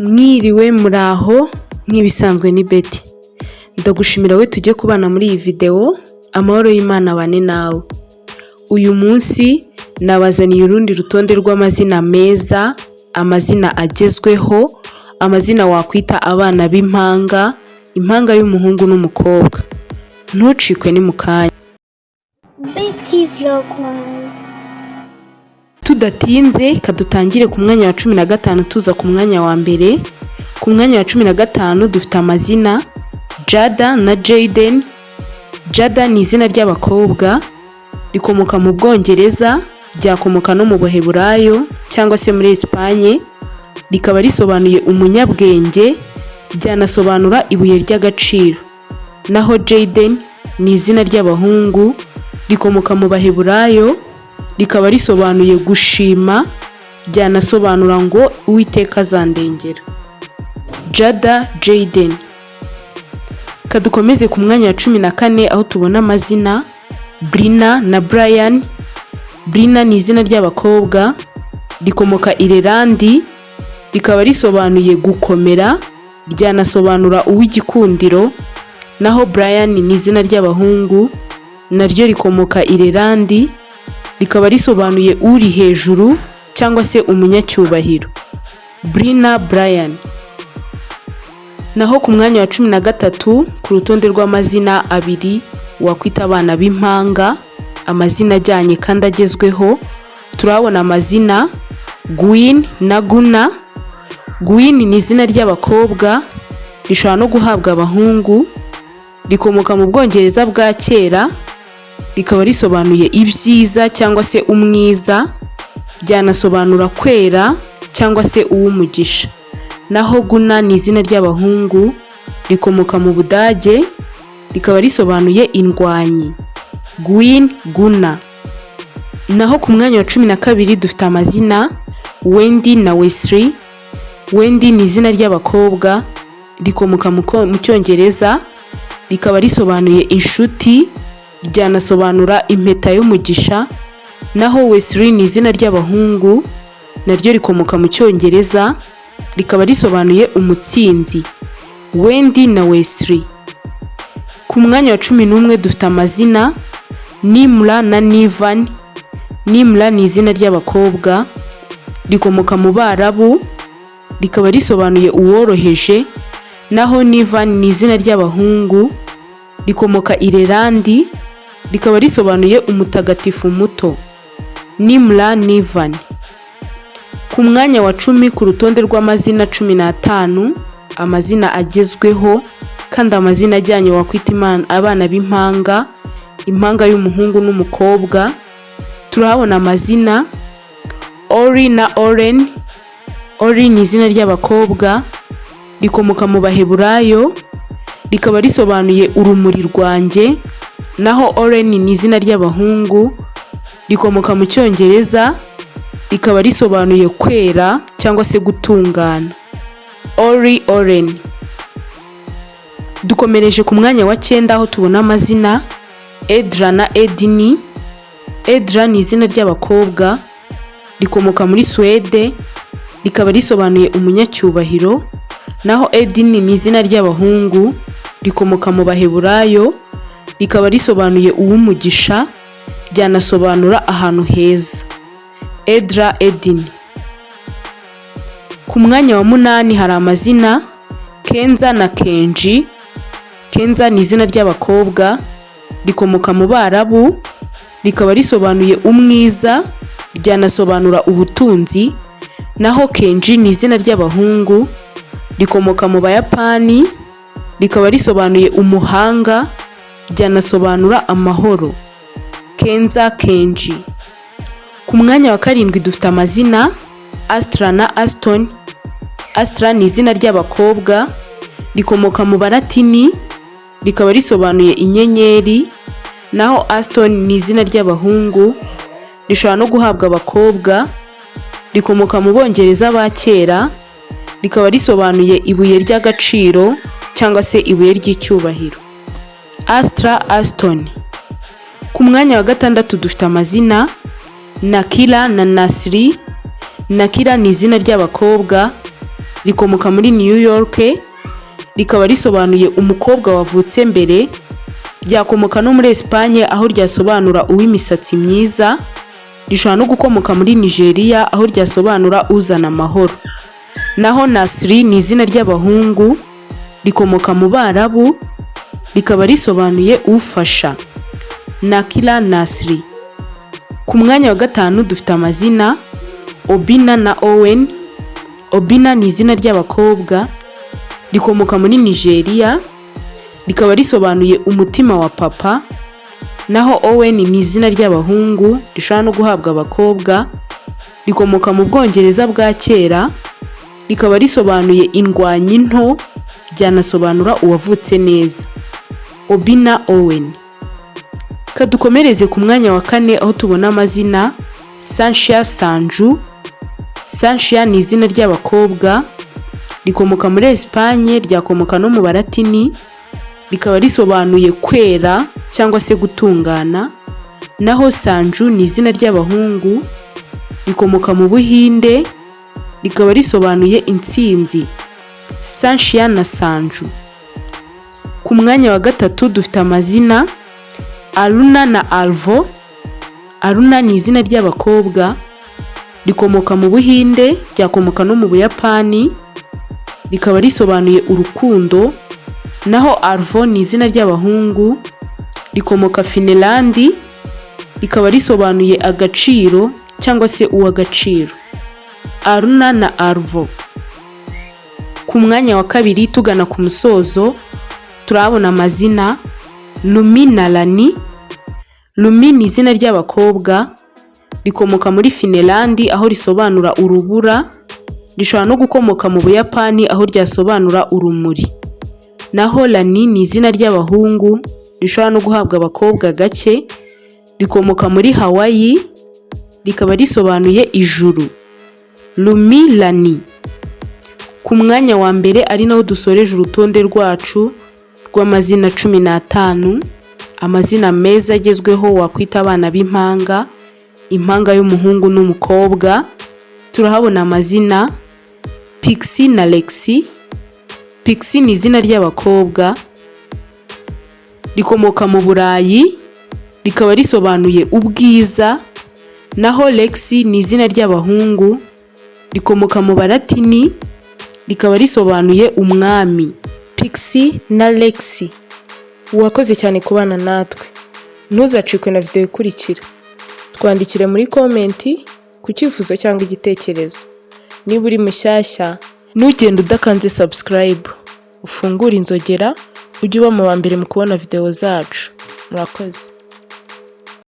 Mwiriwe muraho nk'ibisanzwe ni Betty. Ndagushimira we tujye kubana muri iyi video, amahoro y'Imana bane nawe. Uyu munsi nabazaniye urundi rutonde rw'amazina meza, amazina agezweho, amazina wakwita abana b'impanga, impanga y'umuhungu n'umukobwa. Ntucikwe ni mukanya. Betty Vlog 1. Tudatinze kadutangire ku mwanya wa 15 tuza ku mwanya wa mbere. Ku mwanya wa 15 dufite amazina Jada na Jayden. Jada ni izina ry'abakobwa, rikomoka mu Bwongereza, ryakomoka no mu Baheburayo cyangwa se muri Espagne, rikaba risobanuye umunyabwenge, ryanasobanura ibuye ry'agaciro. Naho Jayden ni izina ry'abahungu, rikomoka mu Baheburayo, rikaba risobanuye gushima, ryanasobanura ngo Uwiteka azandengera. Jada, Jayden. Kadukomeze ku mwanya wa 14 aho tubona amazina Brina na Brian. Brina ni izina ry'abakobwa, rikomoka Irelandi, rikaba risobanuye gukomera, ryanasobanura uw'igikundiro. Naho Brian ni izina ry'abahungu, naryo rikomoka Irelandi, rikaba risobanuye uri hejuru cyangwa se umunyacyubahiro. Brina, Brian. Naho ku mwanya wa 13 ku rutonde rw'amazina abiri wakwita abana b'impanga, amazina ajyanye kandi agezweho, turabona amazina Gwyn na Guna. Gwyn ni izina ry'abakobwa, rishobora no guhabwa abahungu, rikomoka mu Bwongereza bwa kera, rikaba risobanuye ibyiza cyangwa se umwiza, ryanasobanura kwera cyangwa se uw'umugisha. Naho Guna ni izina ry'abahungu, rikomoka mu Budage, rikaba risobanuye indwanyi. Gwyn, Guna. Naho ku mwanya wa 12 dufite amazina Wendy na Wesley. Wendy ni izina ry'abakobwa, rikomoka mu Cyongereza, rikaba risobanuye inshuti, ryanasobanura impeta y'umugisha. Naho Wesley ni izina ry'abahungu, naryo rikomoka mu Cyongereza, rikaba risobanuye umutsinzi. Wendy na Wesley. Ku mwanya wa 11 dufite amazina Nimra na Nivan. Nimra ni izina ry'abakobwa, rikomoka mu Barabu, rikaba risobanuye uworoheje. Naho Nivan ni izina ry'abahungu, rikomoka Irelandi, rikaba risobanuye umutagatifu muto. Nimra, Nivan. Ku mwanya wa 10 ku rutonde rw'amazina 15 amazina agezweho kandi amazina ajyanye wakwita abana b'impanga, impanga y'umuhungu n'umukobwa, turahabona amazina Ori na Oren. Ori ni izina ry'abakobwa, rikomoka mu Baheburayo, rikaba risobanuye urumuri rwanjye. Naho Oren ni izina ry'abahungu, rikomoka mu Cyongereza, rikaba risobanuye kwera cyangwa se gutungana. Ori, Oren. Dukomereje ku mwanya wa 9 aho tubona amazina Edra na Edini. Edra ni izina ry'abakobwa, rikomoka muri Swede, rikaba risobanuye umunyacyubahiro. Naho Edini ni izina ry'abahungu, rikomoka mu Baheburayo, rikaba risobanuye uw'umugisha, ryanasobanura ahantu heza. Edra, Edini. Ku mwanya wa 8 hari amazina Kenza na Kenji. Kenza ni izina ry'abakobwa, rikomoka mu Barabu, rikaba risobanuye umwiza, ryanasobanura ubutunzi. Naho Kenji ni izina ry'abahungu, rikomoka mu Bayapani, rikaba risobanuye umuhanga, ryanasobanura amahoro. Kenza, Kenji. Ku mwanya wa 7 dufite amazina Astra na Aston. Astra ni izina ry'abakobwa, rikomoka mu Baratini, rikaba risobanuye inyenyeri. Naho Aston ni izina ry'abahungu, rishobora no guhabwa abakobwa, rikomoka mu Bongereza ba kera, rikaba risobanuye ibuye ry'agaciro cyangwa se ibuye ry'icyubahiro. Astra, Aston. Ku mwanya wa 6 dufite amazina Nakira na Nasri. Nakira ni izina ry'abakobwa, rikomoka muri New York, rikaba risobanuye umukobwa wavutse mbere. Ryakomoka no muri Espagne aho ryasobanura uw'imisatsi myiza. Rishobora no gukomoka muri Nigeria aho ryasobanura uzana amahoro. Naho Nasri ni izina ry'abahungu, rikomoka mu Barabu, rikaba risobanuye ufasha. Nakila Nasri. Ku mwanya wa gatanu dufite amazina Obina na Owen. Obina ni izina ry'abakobwa, rikomoka muri Nigeria, rikaba risobanuye umutima wa papa. Naho Owen ni izina ry'abahungu, rishobora no guhabwa abakobwa, rikomoka mu Bwongereza bwa kera, rikaba risobanuye indwanyi nto, ryanasobanura uwavutse neza. Obina Owen. Kadukomereze ku mwanya wa kane aho tubona amazina Sanshia Sanju. Sanshia ni izina ry'abakobwa, rikomoka muri Espagne, ryakomoka no mu Baratini, rikaba risobanuye kwera cyangwa se gutungana. Naho Sanju ni izina ry'abahungu, rikomoka mu Buhinde, rikaba risobanuye intsinzi. Sanshia na Sanju. Ku mwanya wa gatatu dufite amazina Aruna na Alvo. Aruna ni izina ry'abakobwa, rikomoka mu Buhinde, ryakomoka no mu Buyapani, rikaba risobanuye urukundo. Naho Alvo ni izina ry'abahungu, rikomoka Finland, rikaba risobanuye agaciro cyangwa se uw'agaciro. Aruna na Alvo. Ku mwanya wa kabiri tugana ku musozo turabona amazina Lumi na Lani. Lumi ni izina ry'abakobwa, rikomoka muri Finland aho risobanura urubura, rishobora no gukomoka mu Buyapani aho ryasobanura urumuri. Naho Lani ni izina ry'abahungu, rishobora no guhabwa abakobwa gake, rikomoka muri Hawaii, rikaba risobanuye ijuru. Lumi Lani. Ku mwanya wa mbere ari naho dusoreje urutonde rwacu rw'amazina 15, amazina meza agezweho wakwita abana b'impanga, impanga y'umuhungu n'umukobwa. Turahabona amazina Pixie na Lexi. Pixie ni izina ry'abakobwa, rikomoka mu Burayi, rikaba risobanuye ubwiza. Naho Lexi ni izina ry'abahungu, rikomoka mu Baratini, rikaba risobanuye umwami. Pixie na Lexi. Wakoze cyane kubana natwe. Ntuzacikwe na video ikurikira. Twandikire muri komenti ku cyifuzo cyangwa igitekerezo. Niba uri mushyashya, ntugende udakanze subscribe, ufungure inzogera ujye uba mu wa mbere mu kubona video zacu. Murakoze.